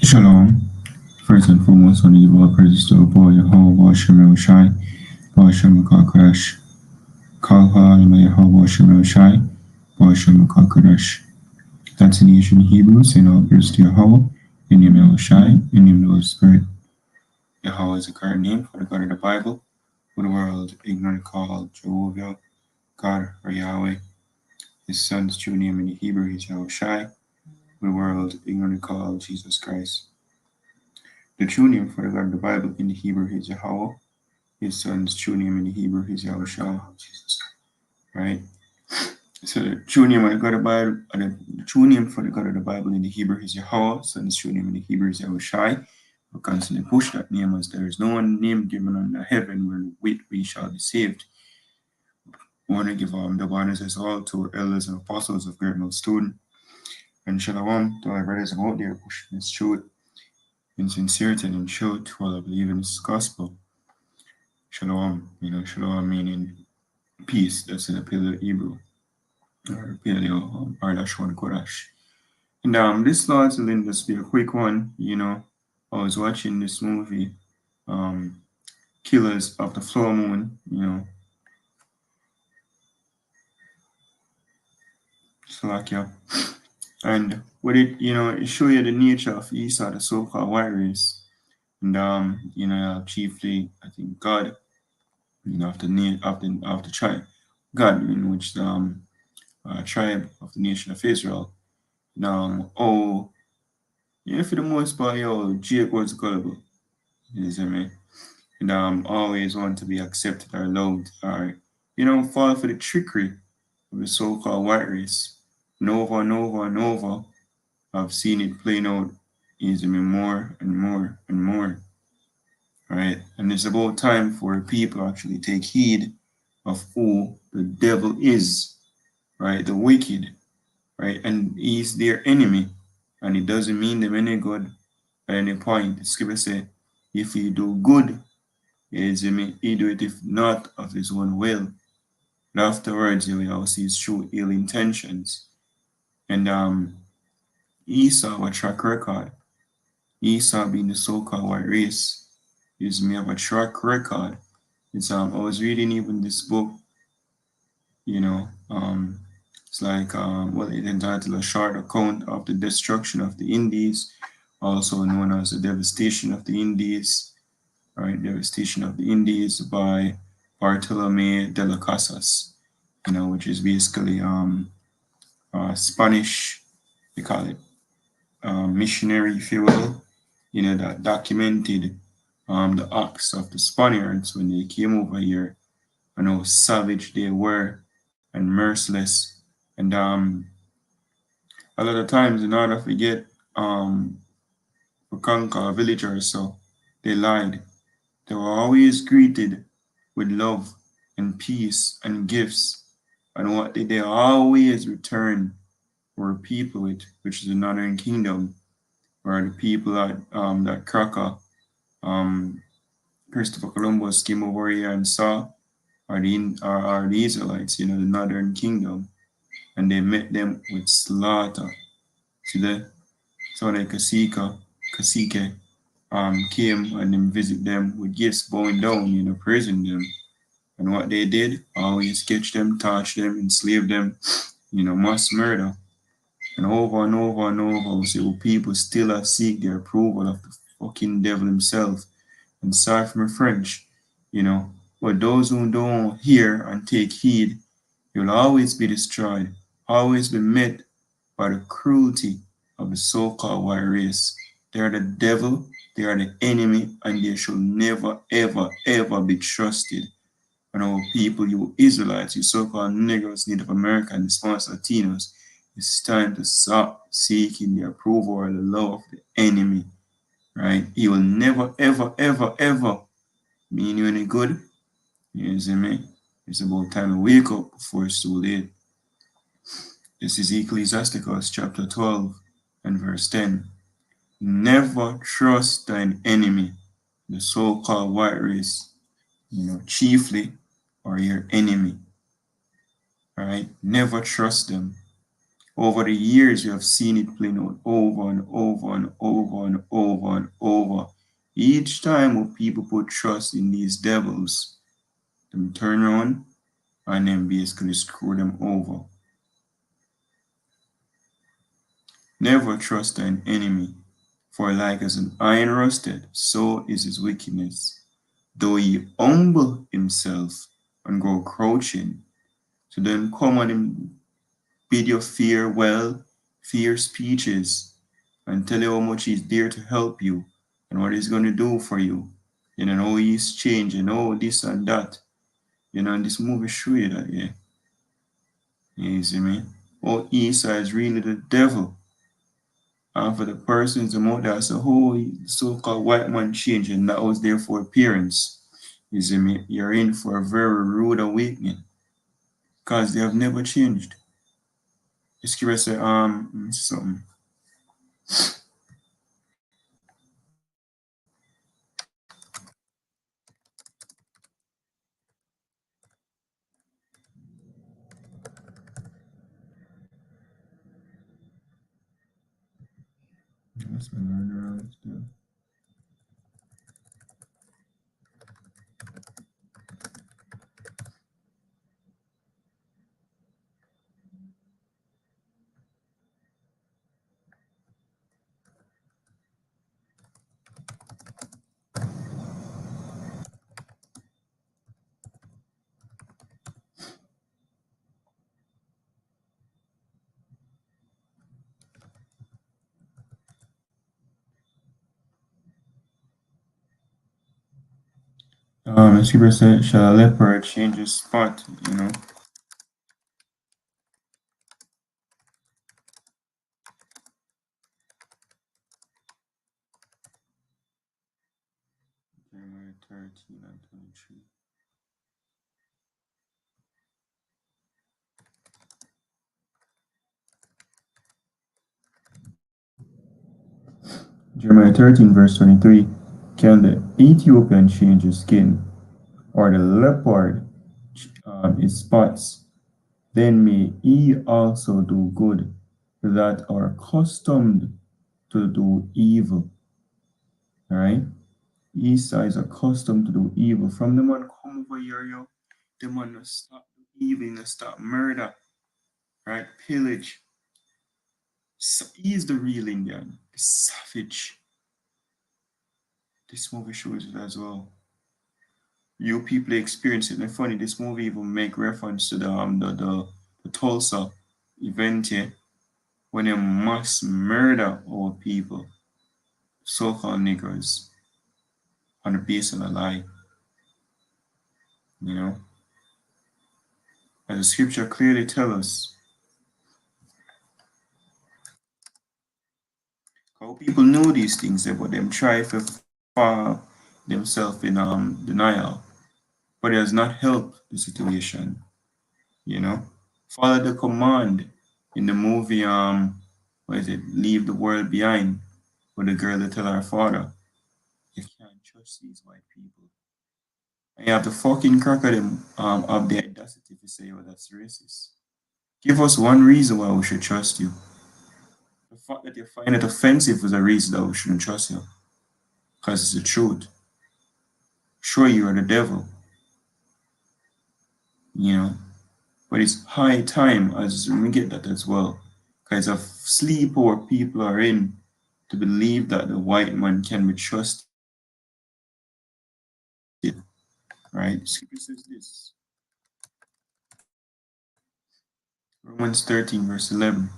Shalom. First and foremost, I want to give all praises to our boy Yahweh Hashem Shai, Hashem Kakodesh, Kalha Yahweh Hashem Shai, Hashem Kakodesh. That's in ancient Hebrew, saying all praise to Yahweh, in name El Shai, in name of the Holy Spirit. Yahweh is a current name for the God of the Bible, who the world ignorant called Jehovah, God or Yahweh. His son's true name in the Hebrew is Yahweh Shai, who the world ignorant called Jesus Christ. The true name for the God of the Bible in the Hebrew is Yahweh. His son's true name in the Hebrew is Yahushua. Right? So the true name of the God of the Bible, the true name for the God of the Bible in the Hebrew is Yahweh. Son's true name in the Hebrew is Yahushai. We constantly push that name as there is no one name given under heaven wherewith we shall be saved. We want to give the honors as all to our elders and apostles of Great Mill Student. And shalom to our brothers out there pushing this truth in sincerity and in truth while I believe in this gospel. Shalom, shalom meaning peace. That's in the Paleo Hebrew, or Paleo Ardashwan Kodash. And this Lord's will just be a quick one. I was watching this movie, Killers of the Flower Moon, Slovakia. And with it, it show you the nature of Esau, the so-called white race. And, chiefly, I think God, after the tribe, God, which tribe of the nation of Israel. Now, for the most part, Jake was gullible. You see me? And always want to be accepted or loved or, fall for the trickery of the so-called white race. Nova, Nova, Nova. I've seen it playing out easily more and more and more. All right. And it's about time for people actually take heed of who the devil is, right? The wicked, right? And he's their enemy. And it doesn't mean them any good at any point. The scripture says, if he do good, he do it if not of his own will. But afterwards, you will see his true ill intentions. And Esau, a track record. Esau being the so-called white race, is me have a track record. I was reading even this book, it's like it entitled A Short Account of the Destruction of the Indies, also known as The Devastation of the Indies, right? Devastation of the Indies by Bartolome de las Casas, which is basically Spanish, they call it missionary, if you will, that documented the acts of the Spaniards when they came over here and how savage they were and merciless. And a lot of times, in order to get to conquer a villager or so, they lied. They were always greeted with love and peace and gifts. And what did they always return were people with, which is the Northern Kingdom, where the people that cracker Christopher Columbus came over here and saw are the Israelites, the Northern Kingdom, and they met them with slaughter. See that? So like cacique came and then visit them with gifts, bowing down, praising them. And what they did, always catch them, touch them, enslave them, mass murder. And over and over and over, we see people still seek the approval of the fucking devil himself. And sorry for my French, but those who don't hear and take heed, you'll always be destroyed, always be met by the cruelty of the so-called white race. They are the devil, they are the enemy, and they shall never, ever, ever be trusted. And our people, you Israelites, you so-called Negroes, Native Americans, Hispanics, Latinos, it's time to stop seeking the approval or the love of the enemy, right? He will never, ever, ever, ever mean you any good. You see me? It's about time to wake up before it's too late. This is Ecclesiasticus chapter 12 and verse 10. Never trust thine enemy, the so-called white race, chiefly, or your enemy. All right? Never trust them. Over the years, you have seen it playing out over and over and over and over and over. Each time when people put trust in these devils, them turn around and then basically screw them over. Never trust an enemy, for like as an iron rusted, so is his wickedness. Though he humble himself and go crouching, to then come and him bid you farewell, fear speeches, and tell you how much he's there to help you and what he's going to do for you. You know, how he's changing, oh, this and that. You know, and this movie show you that, yeah. You see me? Oh, Esau is really the devil. And for the persons out there, so whole so-called white man changing, that was there for appearance. You see me? You're in for a very rude awakening because they have never changed. Just give us a something. Let's learn around still. As Hebrew said, shall a leopard change his spot, you know? Jeremiah 13 and 23. Jeremiah 13, verse 23. Can the Ethiopian change his skin, or the leopard his spots? Then may he also do good that are accustomed to do evil. All right? Esau is accustomed to do evil. From the man come over here, yo, the man will stop evil, will stop murder, right? Pillage. So he's the real Indian, the savage. This movie shows it as well. You people experience it. And funny, this movie even make reference to the Tulsa event here when they mass murder old people, so-called niggers, on the basis of a lie. You know, as the scripture clearly tells us, how people know these things, but them try to fall themselves in denial, but it has not helped the situation. You know, follow the command in the movie what is it, Leave the World Behind, where the girl that tell her father, you can't trust these white people. And you have to fucking crack at them of the audacity to say, oh, that's racist. Give us one reason why we should trust you. The fact that you find it offensive is a reason that we shouldn't trust you. Because it's the truth. Sure, you are the devil, you know. But it's high time as we get that as well. Because of sleep or people are in to believe that the white man can be trusted. Right? Scripture says this. Romans 13, verse 11.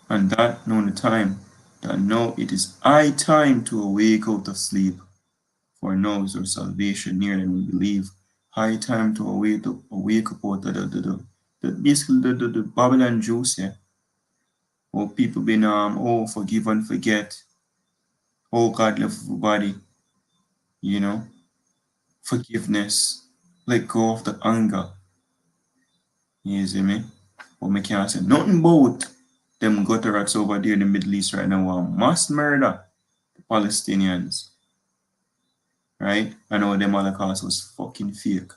And that known the time, that now it is high time to awake out of sleep. For now is our salvation near than we believe. High time to awake up out of basically the Babylon Jews, yeah. Oh, people been forgive and forget. Oh, God love everybody, you know. Forgiveness. Let go of the anger. You see me? But me can't say nothing about them gutter rats over there in the Middle East right now mass murder the Palestinians. Right? I know them Holocaust was fucking fake.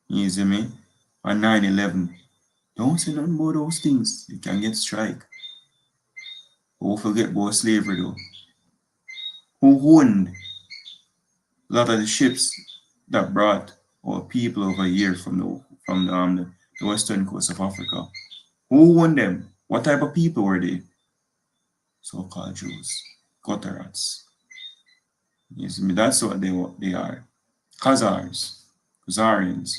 You see me? On 9/11. Don't say nothing about those things. You can get strike. Don't forget about slavery though. Who owned a lot of the ships that brought our people over here the western coast of Africa? Who owned them? What type of people were they? So-called Jews, Gutterats. You see me? That's what they are. Khazars, Khazarians,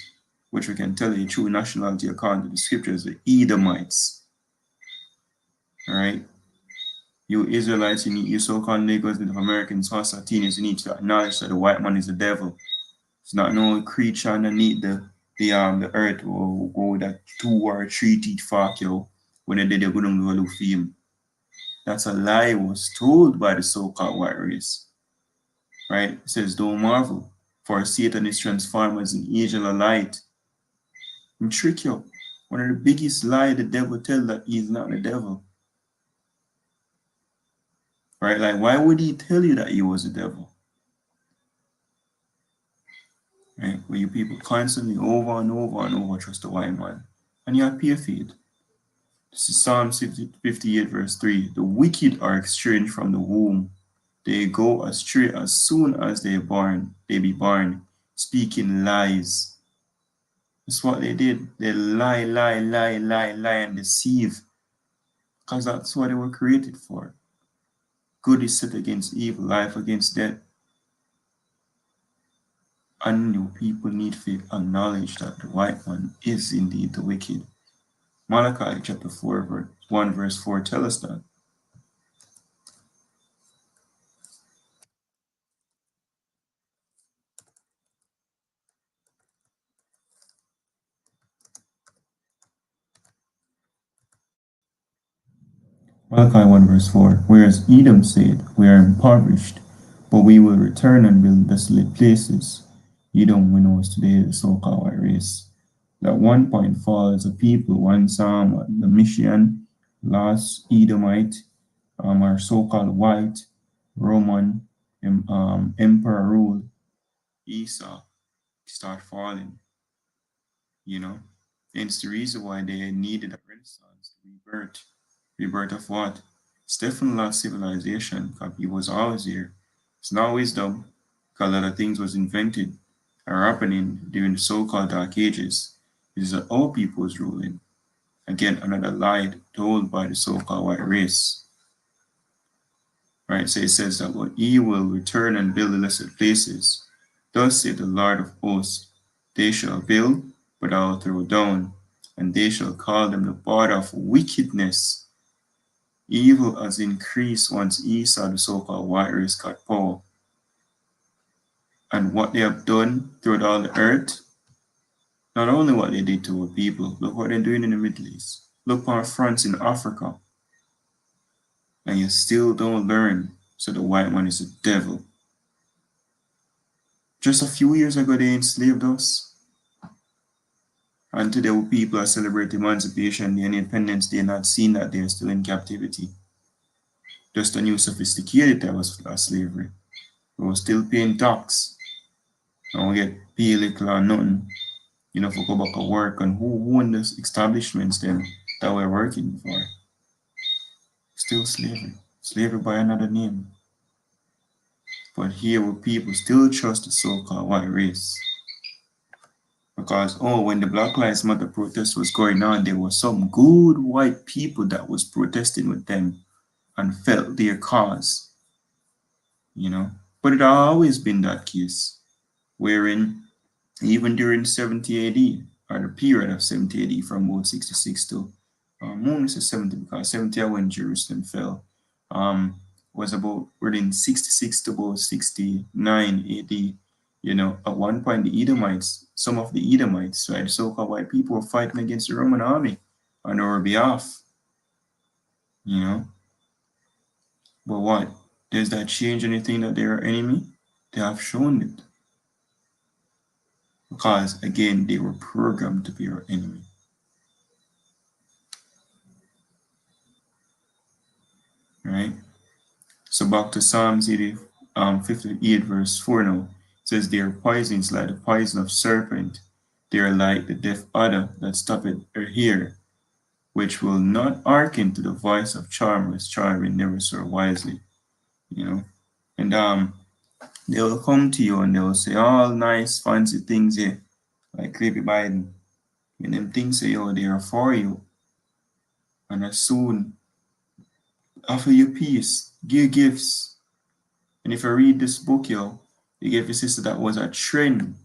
which we can tell you true nationality according to the scriptures, the Edomites. All right? You Israelites, you so-called Negroes, Native Americans, Latinos, you need to acknowledge that the white man is the devil. It's not no creature underneath the earth or go with that 2 or 3 teeth fork, yo. When they did, they're going to look for him. That's a lie was told by the so-called white race. Right? It says, don't marvel, for Satan is transformed as an angel of light. And trick you. One of the biggest lie the devil tell that he's not the devil. Right? Like, why would he tell you that he was the devil? Right? Where you people constantly over and over and over trust the white man. And you appear feed. This is Psalm 58, verse 3. The wicked are estranged from the womb. They go astray as soon as they be born, speaking lies. That's what they did. They lie, and deceive. Because that's what they were created for. Good is set against evil, life against death. And you people need to acknowledge that the white one is indeed the wicked. Malachi chapter 4, verse 1, verse 4 tell us that. Malachi 1 verse 4, whereas Edom said, we are impoverished, but we will return and build desolate places. Edom, we know, is today the so-called white race. At one point fall as a people, one the Mishian, last Edomite, our so-called white Roman emperor rule, Esau start falling, you know. And it's the reason why they needed a renaissance, rebirth. Rebirth of what? It's definitely not civilization, because it was always here. It's not wisdom, because a lot of things was invented or happening during the so-called Dark Ages. It is that all people was ruling. Again, another lie told by the so-called white race. Right, so it says that what he will return and build the lesser places. Thus saith the Lord of hosts, they shall build, but I will throw down, and they shall call them the border of wickedness. Evil has increased once Esau, the so-called white race, got power. And what they have done throughout all the earth, not only what they did to our people, look what they're doing in the Middle East. Look on France in Africa. And you still don't learn, so the white man is the devil. Just a few years ago, they enslaved us. And today, people are celebrating emancipation and independence. They're not seeing that they're still in captivity. Just a new sophisticated type of slavery. We were still paying tax. And we get paid little or nothing. You know, for go back to work. And who own those establishments then that we're working for? Still slavery. Slavery by another name. But here where people still trust the so-called white race. Because, when the Black Lives Matter protest was going on, there were some good white people that was protesting with them and felt their cause, you know. But it always been that case, wherein even during 70 AD, or the period of 70 AD, from about 66 to, more 70, because 70 when Jerusalem fell, was about within 66 to about 69 AD. You know, at one point, the Edomites, some of the Edomites, right, so-called white people, were fighting against the Roman army on our behalf, you know. But what? Does that change anything that they're our enemy? They have shown it. Because, again, they were programmed to be our enemy. Right? So back to Psalms 58, verse 4 now. It says, their poisons like the poison of serpent. They are like the deaf adder that stoppeth her hair which will not hearken to the voice of charmers, charming never so wisely, you know. And they will come to you and they will say all nice, fancy things here, like Clippy Biden. When them things say, oh, they are for you, and as soon offer you peace, give gifts. And if you read this book, yo, they gave a sister that was a trend,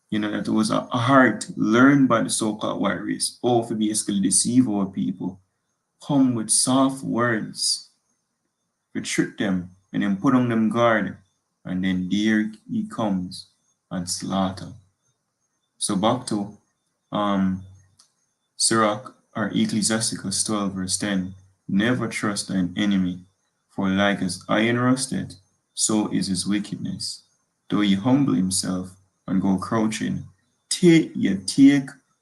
that was a art learned by the so-called white race, all to basically deceive our people, come with soft words, to trick them, and then put on them guard, and then there he comes and slaughter. So back to Sirach or Ecclesiasticus 12 verse 10, never trust thine enemy, for like as iron rusted, so is his wickedness. Though he humble himself and go crouching, take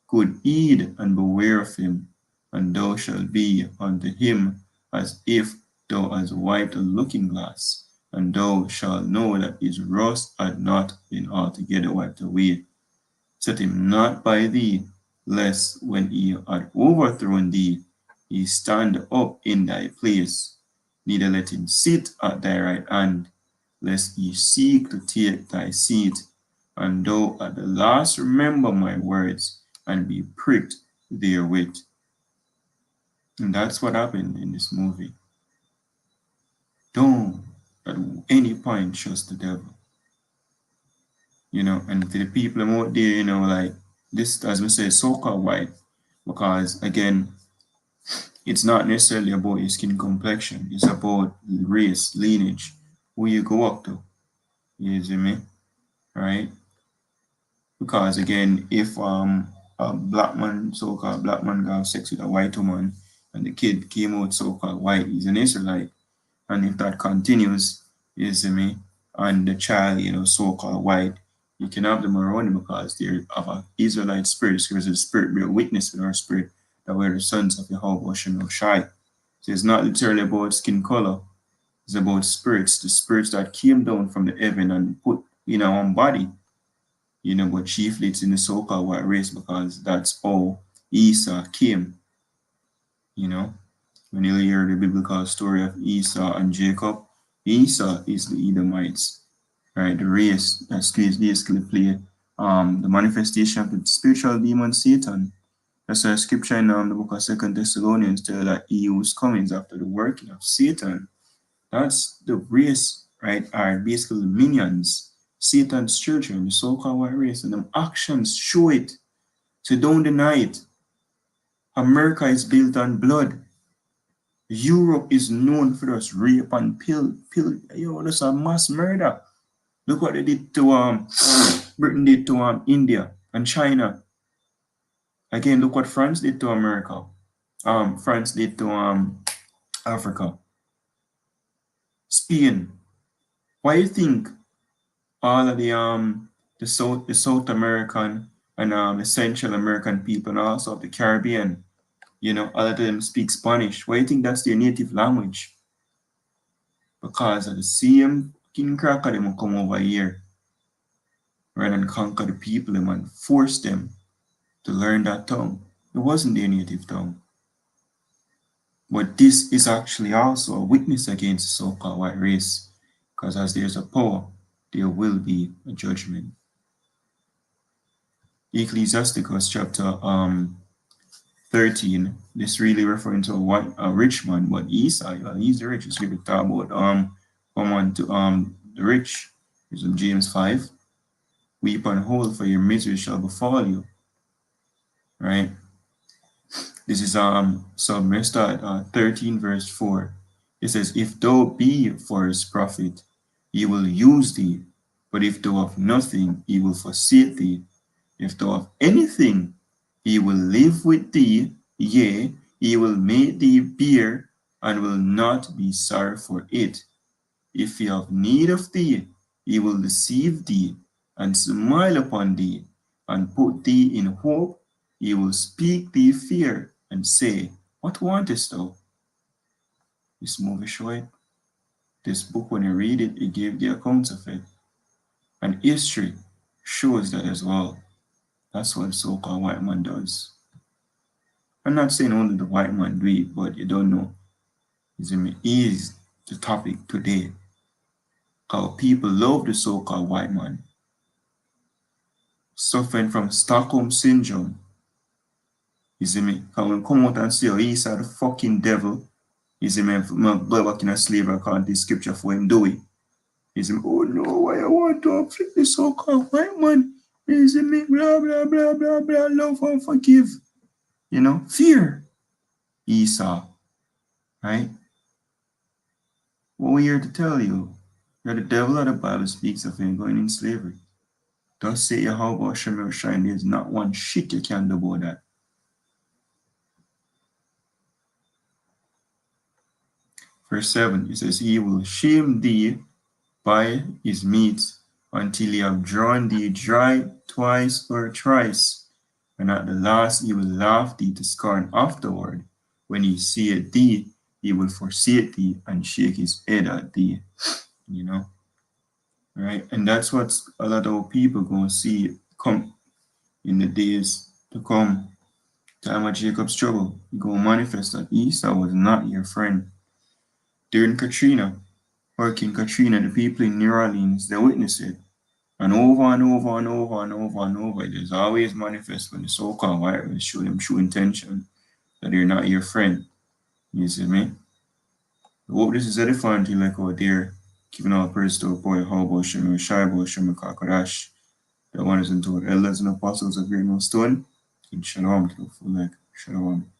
good heed and beware of him, and thou shalt be unto him as if thou hast wiped a looking glass, and thou shalt know that his rust had not been altogether wiped away. Set him not by thee, lest when he had overthrown thee, he stand up in thy place. Neither let him sit at thy right hand, lest he seek to take thy seat. And thou at the last remember my words, and be pricked therewith. And that's what happened in this movie. Don't at any point trust the devil. And to the people out there, like this, as we say, so-called white, because again, it's not necessarily about your skin complexion, it's about race, lineage, who you go up to. You see me? Right? Because again, if a black man, so-called black man, got sex with a white woman, and the kid came out so-called white, he's an Israelite. And if that continues, you see me, and the child, so-called white, you can have them around him because they have an Israelite spirit, because the spirit bear witness with our spirit that we're the sons of Yahweh Shem Shai. So it's not literally about skin color, it's about spirits, the spirits that came down from the heaven and put in our own body, but chiefly it's in the so-called white race because that's how Esau came, When you hear the biblical story of Esau and Jacob, Esau is the Edomites, right? The race that basically play the manifestation of the spiritual demon Satan. That's a scripture in the book of 2 Thessalonians tell that he who's coming after the working of Satan. That's the race, right? Are basically the minions, Satan's children, the so-called white race, and them actions show it. So don't deny it. America is built on blood. Europe is known for this rape and pill. That's a mass murder. Look what they did to Britain did to India and China. Again, look what France did to America. France did to Africa. Spain. Why do you think all of the South American and the Central American people and also of the Caribbean, all of them speak Spanish? Why do you think that's their native language? Because of the same king cracker them will come over here rather than conquer the people them and force them to learn that tongue. It wasn't their native tongue. But this is actually also a witness against the so-called white race, because as there's a power, there will be a judgment. Ecclesiasticus chapter 13, this really referring to a rich man, but Esau, he's the richest. We could talk about come on to the rich. It's in James 5. Weep and howl, for your misery shall befall you. Right? This is so we start 13 verse 4. It says, if thou be for his profit, he will use thee, but if thou have nothing, he will forsake thee. If thou have anything, he will live with thee, yea, he will make thee bear, and will not be sorry for it. If he have need of thee, he will deceive thee, and smile upon thee, and put thee in hope. He will speak thee fear, and say, what wantest thou? This movie show it. This book, when you read it, it gave the accounts of it. And history shows that as well. That's what so-called white man does. I'm not saying only the white man do it, but you don't know. You see me? Is the topic today. How people love the so-called white man, suffering from Stockholm syndrome. You see me? How we come out and say, oh, he's the fucking devil. You see me? My boy back in a slavery, I can't this scripture for him do it. You see me? Oh no, why I want to afflict the so-called white man? You see me? Blah, blah, blah, blah, blah, love and forgive. You know, fear. Esau, right? What we're here to tell you, you're the devil of the Bible speaks of him going in slavery. Thus say Yahweh Hashem Shine, there's not one shit you can do about that. Verse 7, it says, he will shame thee by his meat until he have drawn thee dry twice or thrice, and at the last he will laugh thee to scorn afterward. When he seeth thee, he will forsake thee and shake his head at thee. You know? Right? And that's what a lot of people going to see come in the days to come. Time of Jacob's trouble. He going to manifest that Esau was not your friend. During Katrina, Hurricane Katrina, the people in New Orleans, they witnessed it. And over and over and over and over and over, there's always manifest when the so-called white race show them true intention that they're not your friend. You see me? I hope this is edifying to you like out there, giving all praise to our boy, Hobo, Shema, Shaibo, Shema, Kakadash, the one is into elders and apostles of Great Millstone. In Shalom to the full leg. Shalom.